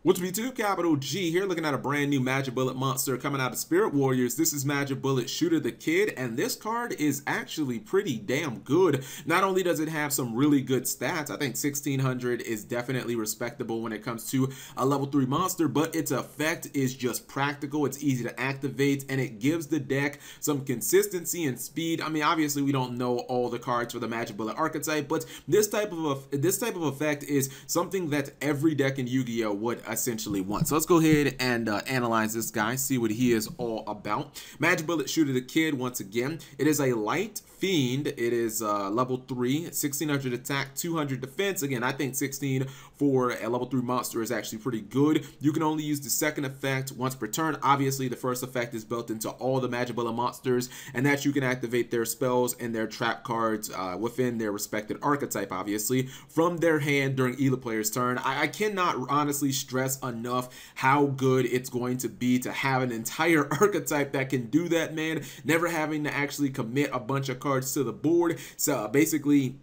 What's B2 Capital G here, looking at a brand new Magibullet Monster coming out of Spirit Warriors. This is Magibullet Shooter the Kid, and this card is actually pretty damn good. Not only does it have some really good stats, I think 1600 is definitely respectable when it comes to a level 3 monster, but its effect is just practical, it's easy to activate, and it gives the deck some consistency and speed. I mean, obviously we don't know all the cards for the Magibullet archetype, but this type of effect is something that every deck in Yu-Gi-Oh would essentially want. So let's go ahead and analyze this guy, see what he is all about. Magibullet Shooter the Kid, once again, it is a light fiend. It is level 3, 1600 attack, 200 defense. Again, I think 16 for a level 3 monster is actually pretty good. You can only use the second effect once per turn. Obviously, the first effect is built into all the Magibullet monsters, and that you can activate their spells and their trap cards within their respected archetype, obviously, from their hand during either player's turn. I cannot honestly stress enough how good it's going to be to have an entire archetype that can do that, man. Never having to actually commit a bunch of cards to the board. So basically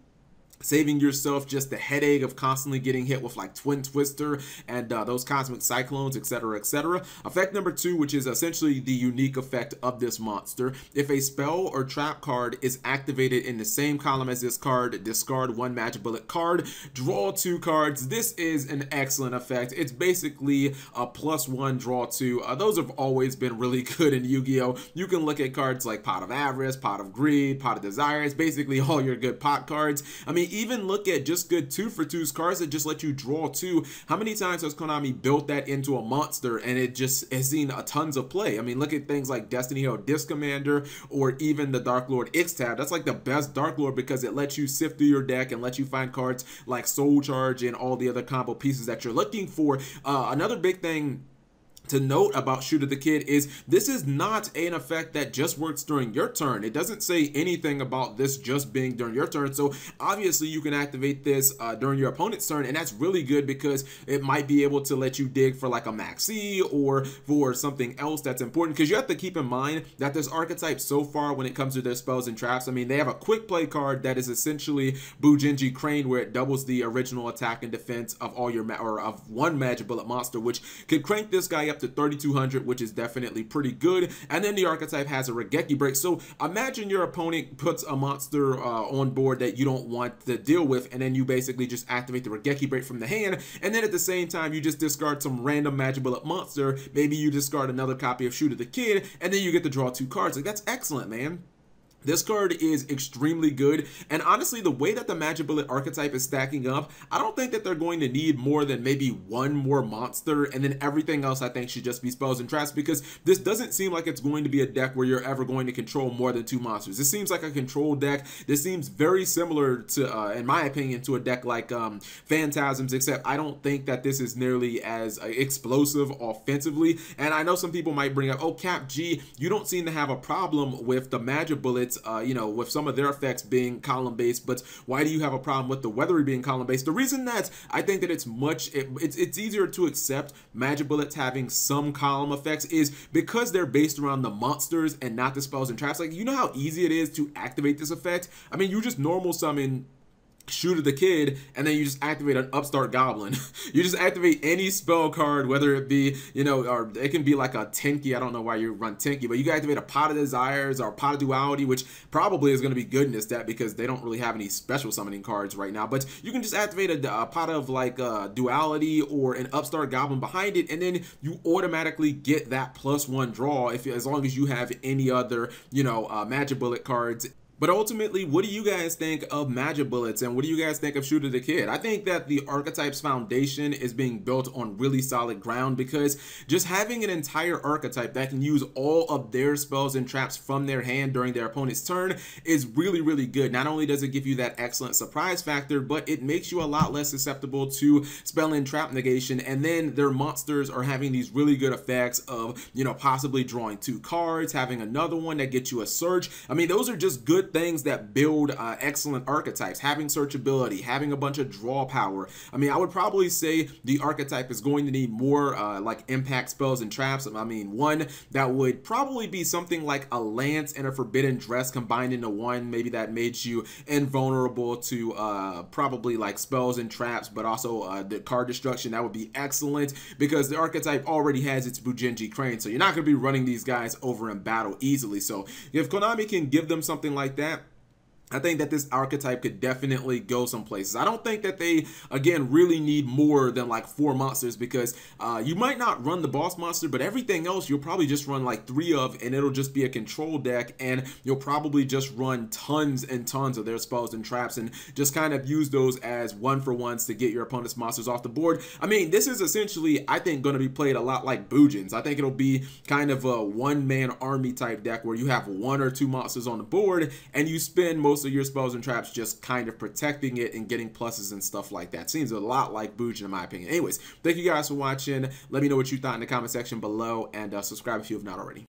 saving yourself just the headache of constantly getting hit with like Twin Twister and those Cosmic Cyclones, etc., etc. Effect number 2, which is essentially the unique effect of this monster. If a spell or trap card is activated in the same column as this card, discard 1 Magibullet card, draw 2 cards. This is an excellent effect. It's basically a +1 draw 2. Those have always been really good in Yu-Gi-Oh! You can look at cards like Pot of Avarice, Pot of Greed, Pot of Desire. It's basically all your good pot cards. I mean, even look at just good 2-for-2s, cards that just let you draw 2. How many times has Konami built that into a monster and it just has seen tons of play? I mean, look at things like Destiny Hero Disc Commander or even the Dark Lord X-Tab. That's like the best Dark Lord because it lets you sift through your deck and let you find cards like Soul Charge and all the other combo pieces that you're looking for. Another big thing to note about Shooter the Kid is this is not an effect that just works during your turn. It doesn't say anything about this just being during your turn. So obviously you can activate this during your opponent's turn, and that's really good because it might be able to let you dig for like a Maxi or for something else that's important, because you have to keep in mind that this archetype so far when it comes to their spells and traps, I mean, they have a quick play card that is essentially Bujinji Crane, where it doubles the original attack and defense of all your of one Magibullet monster, which could crank this guy up to 3200, which is definitely pretty good. And then the archetype has a Regeki break. So imagine your opponent puts a monster on board that you don't want to deal with, and then you basically just activate the Regeki break from the hand, and then at the same time you just discard some random Magibullet monster. Maybe you discard another copy of Shooter the Kid, and then you get to draw 2 cards. Like, that's excellent, man. This card is extremely good, and honestly, the way that the Magibullet archetype is stacking up, I don't think that they're going to need more than maybe 1 more monster, and then everything else I think should just be spells and traps, because this doesn't seem like it's going to be a deck where you're ever going to control more than 2 monsters. This seems like a control deck. This seems very similar to, in my opinion, to a deck like Phantasms, except I don't think that this is nearly as explosive offensively. And I know some people might bring up, oh, Cap G, you don't seem to have a problem with the Magibullets, you know, with some of their effects being column based, but why do you have a problem with the Weathery being column based? The reason that I think that it's easier to accept Magibullets having some column effects is because they're based around the monsters and not the spells and traps. Like, you know how easy it is to activate this effect? I mean, you just normal summon Shooter the Kid, and then you just activate an Upstart Goblin. You just activate any spell card, whether it be, you know, or it can be like a Tenki. I don't know why you run Tenki, but you can activate a Pot of Desires or a Pot of Duality, which probably is going to be good in this deck because they don't really have any special summoning cards right now. But you can just activate a Pot of like Duality or an Upstart Goblin behind it, and then you automatically get that +1 draw as long as you have any other, you know, Magibullet cards. But ultimately, what do you guys think of Magibullets, and what do you guys think of Shooter the Kid? I think that the archetype's foundation is being built on really solid ground, because just having an entire archetype that can use all of their spells and traps from their hand during their opponent's turn is really, really good. Not only does it give you that excellent surprise factor, but it makes you a lot less susceptible to spell and trap negation. And then their monsters are having these really good effects of, you know, possibly drawing 2 cards, having another one that gets you a search. I mean, those are just good good things that build excellent archetypes, having searchability, having a bunch of draw power. I mean, I would probably say the archetype is going to need more like impact spells and traps. I mean, one that would probably be something like a lance and a forbidden dress combined into one, maybe that made you invulnerable to probably like spells and traps, but also the card destruction. That would be excellent because the archetype already has its Bujinji Crane, so you're not going to be running these guys over in battle easily. So if Konami can give them something like that, I think that this archetype could definitely go some places. I don't think that they, again, really need more than like 4 monsters, because you might not run the boss monster, but everything else you'll probably just run like 3 of, and it'll just be a control deck, and you'll probably just run tons and tons of their spells and traps and just kind of use those as 1-for-1s to get your opponent's monsters off the board. I mean, this is essentially, I think, going to be played a lot like Bujin's. I think it'll be kind of a one-man army type deck where you have 1 or 2 monsters on the board, and you spend most of your spells and traps just kind of protecting it and getting pluses and stuff like that. Seems a lot like Bujin in my opinion. Anyways, thank you guys for watching. Let me know what you thought in the comment section below, and subscribe if you have not already.